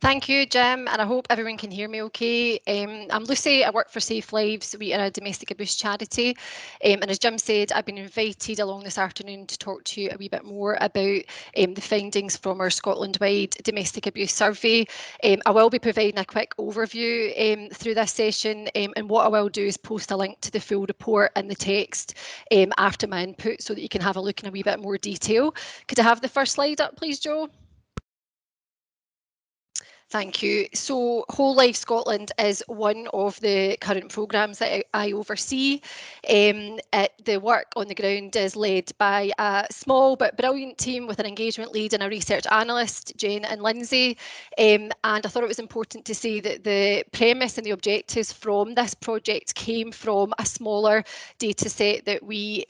Thank you, Jim, and I hope everyone can hear me okay. I'm Lucy, I work for SafeLives. We are a domestic abuse charity, and as Jim said, I've been invited along this afternoon to talk to you a wee bit more about the findings from our Scotland-wide domestic abuse survey. I will be providing a quick overview through this session, and what I will do is post a link to the full report in the text after my input so that you can have a look in a wee bit more detail. Could I have the first slide up, please, Jo? Thank you. So Whole Life Scotland is one of the current programmes that I oversee. The work on the ground is led by a small but brilliant team with an engagement lead and a research analyst, Jen and Lindsay. And I thought it was important to say that the premise and the objectives from this project came from a smaller data set that we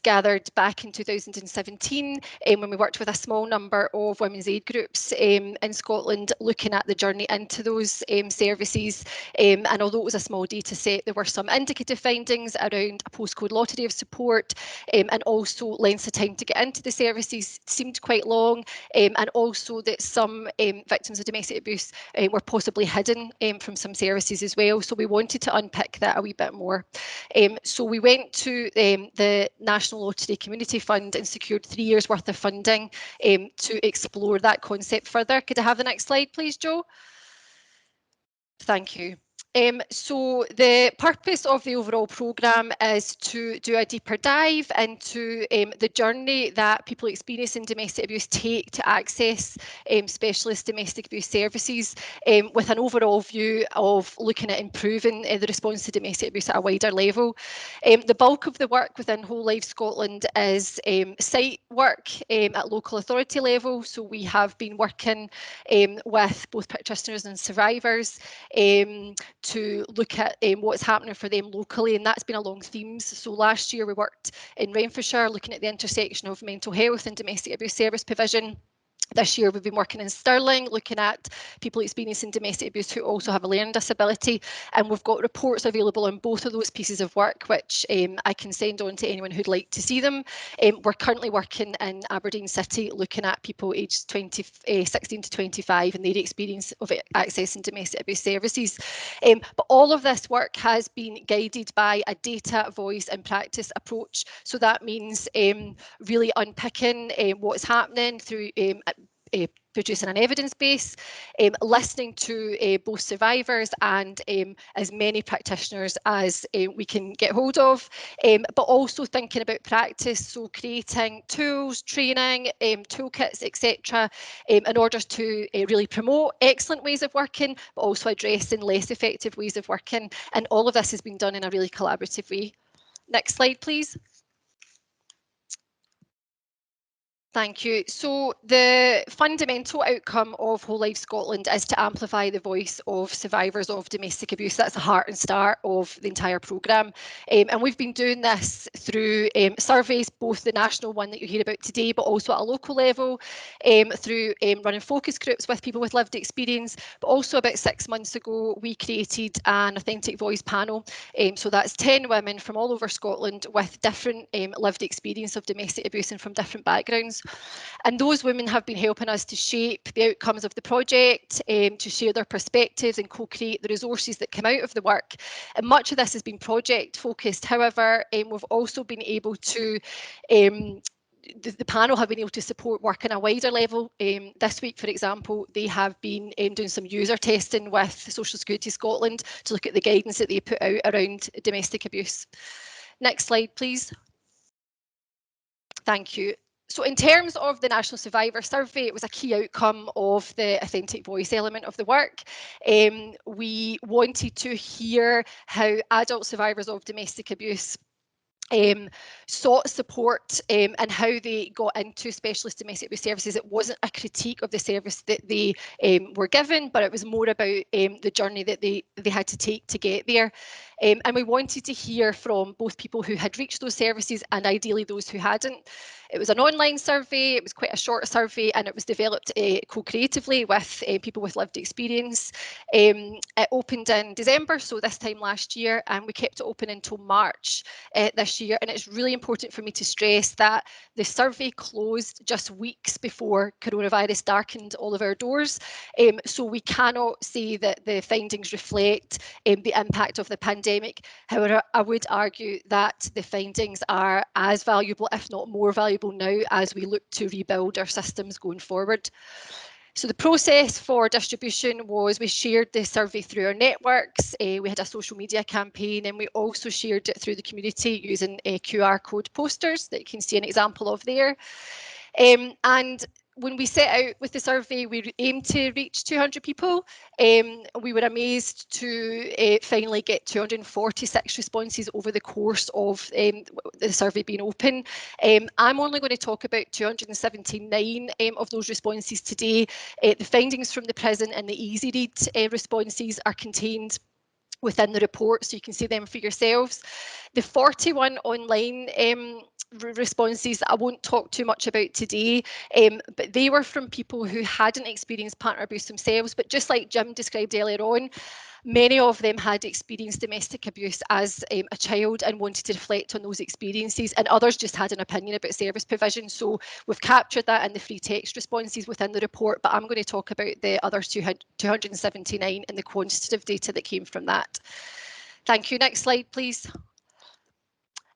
gathered back in 2017 when we worked with a small number of women's aid groups in Scotland, looking at the journey into those services. And although it was a small data set, there were some indicative findings around a postcode lottery of support, and also lengths of time to get into the services seemed quite long, and also that some victims of domestic abuse were possibly hidden from some services as well. So we wanted to unpick that a wee bit more. So we went to the National Lottery Community Fund and secured 3 years worth of funding to explore that concept further. Could I have the next slide, please, Jo? Thank you. So the purpose of the overall programme is to do a deeper dive into the journey that people experiencing domestic abuse take to access specialist domestic abuse services, with an overall view of looking at improving the response to domestic abuse at a wider level. The bulk of the work within Whole Life Scotland is site work at local authority level. So we have been working with both practitioners and survivors to look at what's happening for them locally, and that's been along themes. So last year we worked in Renfrewshire looking at the intersection of mental health and domestic abuse service provision. This year we've been working in Stirling, looking at people experiencing domestic abuse who also have a learning disability, and we've got reports available on both of those pieces of work, which I can send on to anyone who'd like to see them. We're currently working in Aberdeen City, looking at people aged 16 to 25 and their experience of accessing domestic abuse services. But all of this work has been guided by a data, voice and practice approach. So that means really unpicking what's happening through producing an evidence base, listening to both survivors and as many practitioners as we can get hold of, but also thinking about practice, so creating tools, training, toolkits, etc., in order to really promote excellent ways of working, but also addressing less effective ways of working. And all of this has been done in a really collaborative way. Next slide, please. Thank you. So the fundamental outcome of Whole Life Scotland is to amplify the voice of survivors of domestic abuse. That's the heart and start of the entire programme. And we've been doing this through surveys, both the national one that you hear about today, but also at a local level, through running focus groups with people with lived experience. But also about 6 months ago, we created an authentic voice panel. So that's 10 women from all over Scotland with different lived experience of domestic abuse and from different backgrounds. And those women have been helping us to shape the outcomes of the project, to share their perspectives and co-create the resources that come out of the work. And much of this has been project focused. However, we've also been able to the panel have been able to support work on a wider level. This week, for example, they have been doing some user testing with Social Security Scotland to look at the guidance that they put out around domestic abuse. Next slide, please. Thank you. So in terms of the National Survivor Survey, it was a key outcome of the authentic voice element of the work. We wanted to hear how adult survivors of domestic abuse sought support and how they got into specialist domestic abuse services. It wasn't a critique of the service that they were given, but it was more about the journey that they had to take to get there. And we wanted to hear from both people who had reached those services and ideally those who hadn't. It was an online survey, it was quite a short survey, and it was developed co-creatively with people with lived experience. It opened in December, so this time last year, and we kept it open until March this year. And it's really important for me to stress that the survey closed just weeks before coronavirus darkened all of our doors. So we cannot say that the findings reflect the impact of the pandemic. However, I would argue that the findings are as valuable, if not more valuable now, as we look to rebuild our systems going forward. So the process for distribution was we shared the survey through our networks, we had a social media campaign, and we also shared it through the community using QR code posters that you can see an example of there. And when we set out with the survey, we aimed to reach 200 people. We were amazed to finally get 246 responses over the course of the survey being open. I'm only going to talk about 279 of those responses today. The findings from the prison and the easy read responses are contained within the report, so you can see them for yourselves. The 41 online responses I won't talk too much about today, but they were from people who hadn't experienced partner abuse themselves, but just like Jim described earlier on, many of them had experienced domestic abuse as a child and wanted to reflect on those experiences, and others just had an opinion about service provision. So we've captured that in the free text responses within the report, but I'm going to talk about the other 279 and the quantitative data that came from that. Thank you. Next slide, please.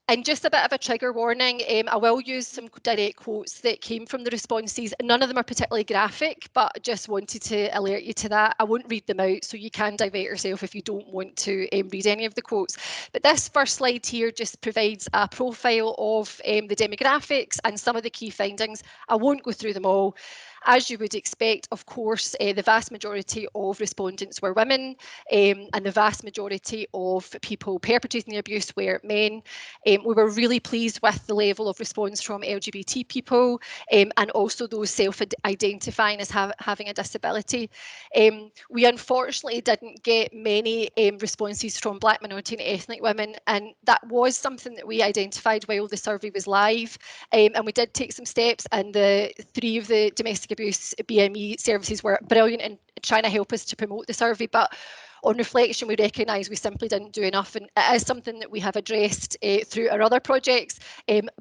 And just a bit of a trigger warning, I will use some direct quotes that came from the responses. None of them are particularly graphic, but just wanted to alert you to that. I won't read them out, so you can divert yourself if you don't want to read any of the quotes. But this first slide here just provides a profile of the demographics and some of the key findings. I won't go through them all. As you would expect, of course, the vast majority of respondents were women, and the vast majority of people perpetrating the abuse were men. We were really pleased with the level of response from LGBT people and also those self-identifying as having a disability. We unfortunately didn't get many responses from Black, minority and ethnic women, and that was something that we identified while the survey was live, and we did take some steps, and the 3 of the domestic abuse BME services were brilliant in trying to help us to promote the survey, but on reflection, we recognise we simply didn't do enough, and it is something that we have addressed through our other projects,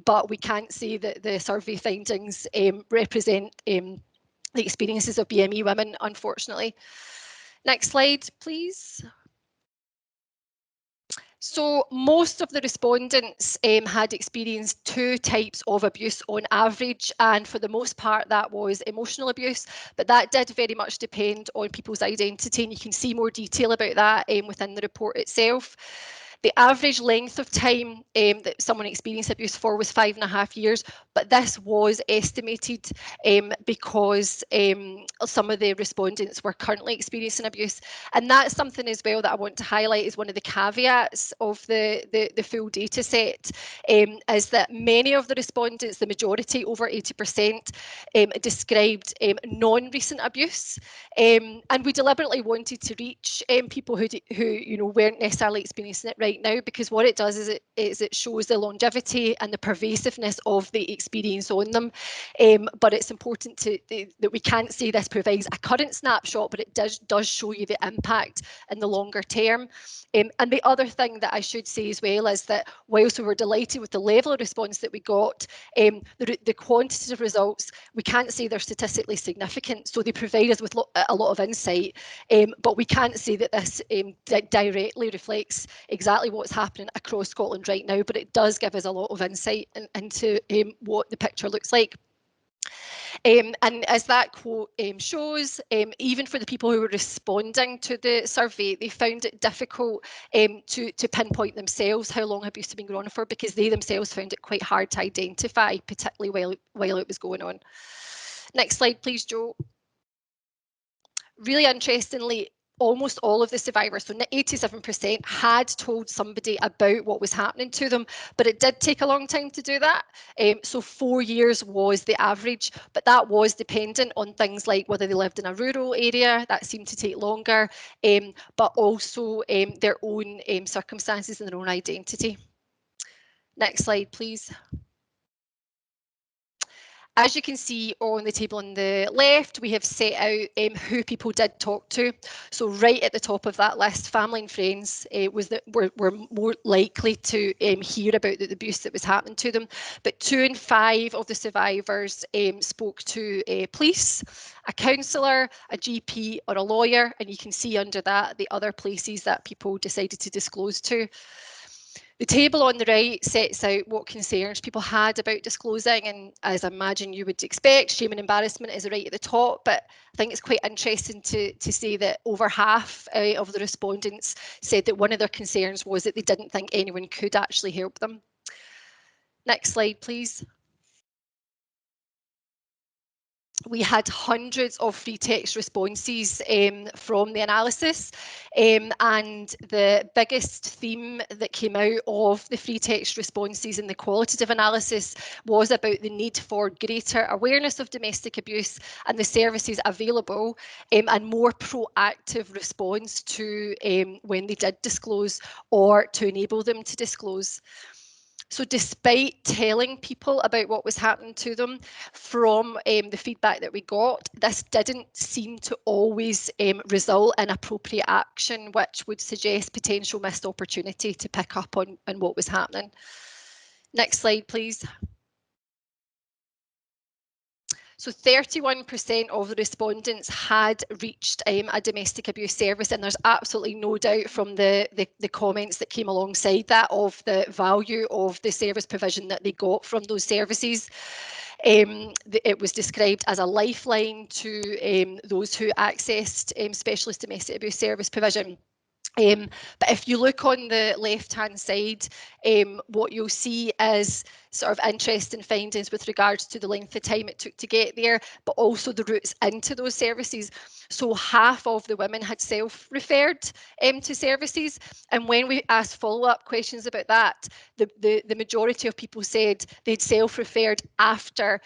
but we can't say that the survey findings represent the experiences of BME women, unfortunately. Next slide, please. So most of the respondents had experienced 2 types of abuse on average, and for the most part that was emotional abuse, but that did very much depend on people's identity, and you can see more detail about that within the report itself. The average length of time that someone experienced abuse for was 5.5 years, but this was estimated because some of the respondents were currently experiencing abuse. And that's something as well that I want to highlight as one of the caveats of the full data set, is that many of the respondents, the majority, over 80%, described non-recent abuse. And we deliberately wanted to reach people who weren't necessarily experiencing it right now, because what it does is it shows the longevity and the pervasiveness of the experience on them. But it's important that we can't say this provides a current snapshot, but it does show you the impact in the longer term. And the other thing that I should say as well is that whilst we were delighted with the level of response that we got, the quantitative results, we can't say they're statistically significant, so they provide us with a lot of insight, but we can't say that this directly reflects exactly what's happening across Scotland right now, but it does give us a lot of insight into what the picture looks like. And as that quote shows, even for the people who were responding to the survey, they found it difficult to pinpoint themselves how long abuse had been going on for, because they themselves found it quite hard to identify, particularly while it was going on. Next slide, please, Jo. Really interestingly, almost all of the survivors, so 87%, had told somebody about what was happening to them, but it did take a long time to do that. So 4 years was the average, but that was dependent on things like whether they lived in a rural area, that seemed to take longer, but also their own circumstances and their own identity. Next slide, please. As you can see on the table on the left, we have set out who people did talk to. So right at the top of that list, family and friends were more likely to hear about the abuse that was happening to them. But 2 in 5 of the survivors spoke to police, a counsellor, a GP or a lawyer, and you can see under that the other places that people decided to disclose to. The table on the right sets out what concerns people had about disclosing, and as I imagine you would expect, shame and embarrassment is right at the top, but I think it's quite interesting to say that over half of the respondents said that one of their concerns was that they didn't think anyone could actually help them. Next slide, please. We had hundreds of free text responses from the analysis, and the biggest theme that came out of the free text responses in the qualitative analysis was about the need for greater awareness of domestic abuse and the services available, and more proactive response to when they did disclose or to enable them to disclose. So despite telling people about what was happening to them, from the feedback that we got, this didn't seem to always result in appropriate action, which would suggest potential missed opportunity to pick up on what was happening. Next slide, please. So 31% of the respondents had reached a domestic abuse service, and there's absolutely no doubt from the comments that came alongside that of the value of the service provision that they got from those services. It was described as a lifeline to those who accessed specialist domestic abuse service provision. But if you look on the left-hand side, what you'll see is sort of interesting findings with regards to the length of time it took to get there, but also the routes into those services. So half of the women had self-referred to services, and when we asked follow-up questions about that, the majority of people said they'd self-referred after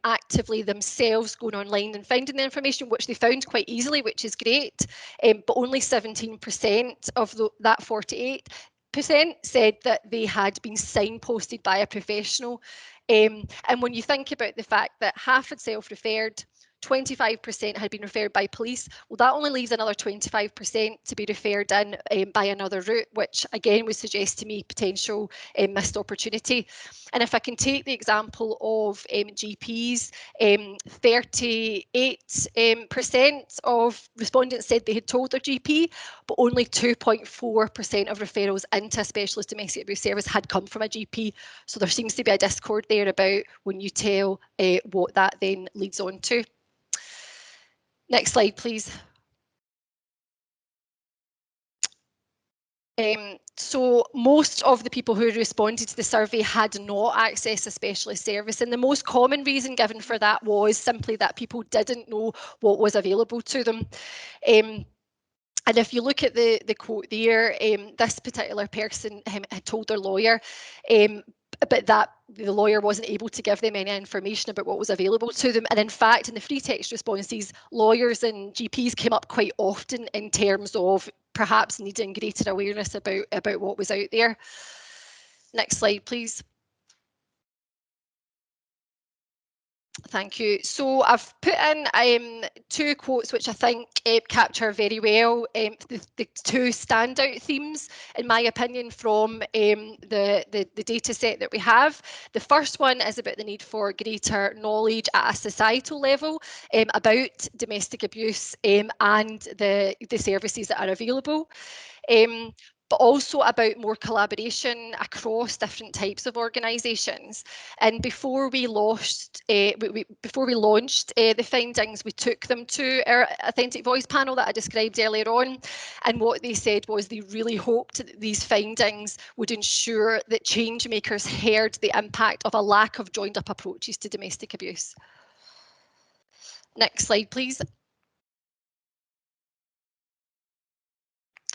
actively themselves going online and finding the information, which they found quite easily, which is great, but only 17% of that 48% said that they had been signposted by a professional. And when you think about the fact that half had self-referred, 25% had been referred by police, well, that only leaves another 25% to be referred in by another route, which again would suggest to me potential missed opportunity. And if I can take the example of GPs, 38% of respondents said they had told their GP, but only 2.4% of referrals into a specialist domestic abuse service had come from a GP. So there seems to be a discord there about when you tell what that then leads on to. Next slide, please. So most of the people who responded to the survey had not accessed a specialist service, and the most common reason given for that was simply that people didn't know what was available to them. And if you look at the quote there, this particular person had told their lawyer, but that the lawyer wasn't able to give them any information about what was available to them. And in fact, in the free text responses, lawyers and GPs came up quite often in terms of perhaps needing greater awareness about what was out there. Next slide, please. Thank you. So I've put in 2 quotes which I think capture very well the 2 standout themes, in my opinion, from the data set that we have. The first one is about the need for greater knowledge at a societal level about domestic abuse and the services that are available. But also about more collaboration across different types of organisations. And before we launched, the findings, we took them to our Authentic Voice panel that I described earlier on. And what they said was they really hoped that these findings would ensure that change makers heard the impact of a lack of joined up approaches to domestic abuse. Next slide, please.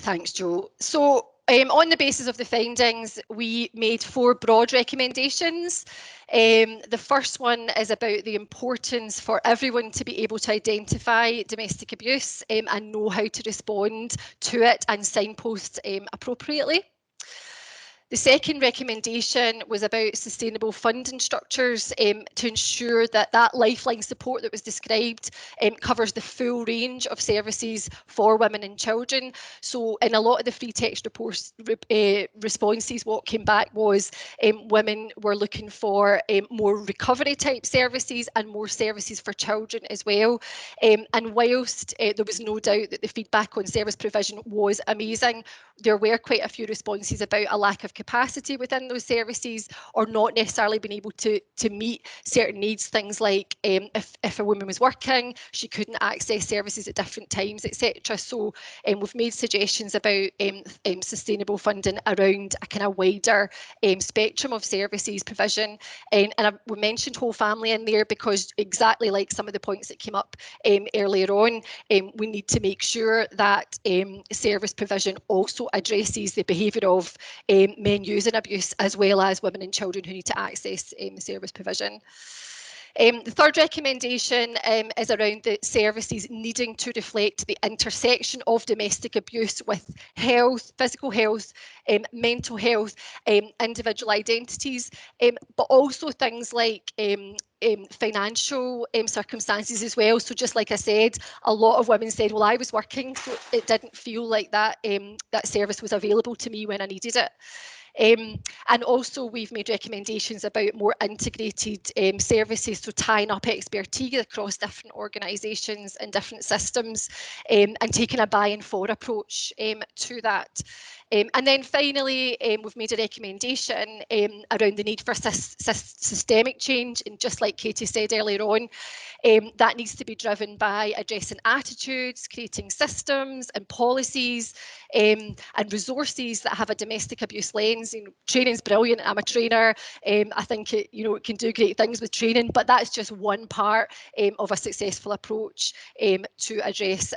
Thanks, Jo. So on the basis of the findings, we made 4 broad recommendations. The first one is about the importance for everyone to be able to identify domestic abuse and know how to respond to it and signpost appropriately. The second recommendation was about sustainable funding structures to ensure that that lifeline support that was described covers the full range of services for women and children. So in a lot of the free text reports, responses, what came back was women were looking for more recovery type services and more services for children as well. And whilst there was no doubt that the feedback on service provision was amazing, there were quite a few responses about a lack of capacity within those services or not necessarily being able to meet certain needs. Things like if a woman was working, she couldn't access services at different times, etc. So we've made suggestions about sustainable funding around a kind of wider spectrum of services provision. And we mentioned whole family in there because exactly like some of the points that came up earlier on, we need to make sure that service provision also addresses the behaviour of men using abuse, as well as women and children who need to access service provision. The third recommendation is around the services needing to reflect the intersection of domestic abuse with health, physical health, mental health, individual identities, but also things like financial circumstances as well. So just like I said, a lot of women said, well, I was working, so it didn't feel like that, that service was available to me when I needed it. And also we've made recommendations about more integrated services, so tying up expertise across different organisations and different systems, and taking a buy and for approach to that. And then finally, we've made a recommendation around the need for systemic change, and just like Katie said earlier on, that needs to be driven by addressing attitudes, creating systems and policies and resources that have a domestic abuse lens. You know, training's brilliant. I'm a trainer. I think it can do great things with training, but that's just one part of a successful approach to address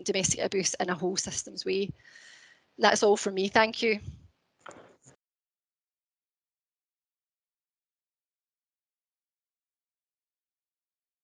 domestic abuse in a whole systems way. That's all from me. Thank you.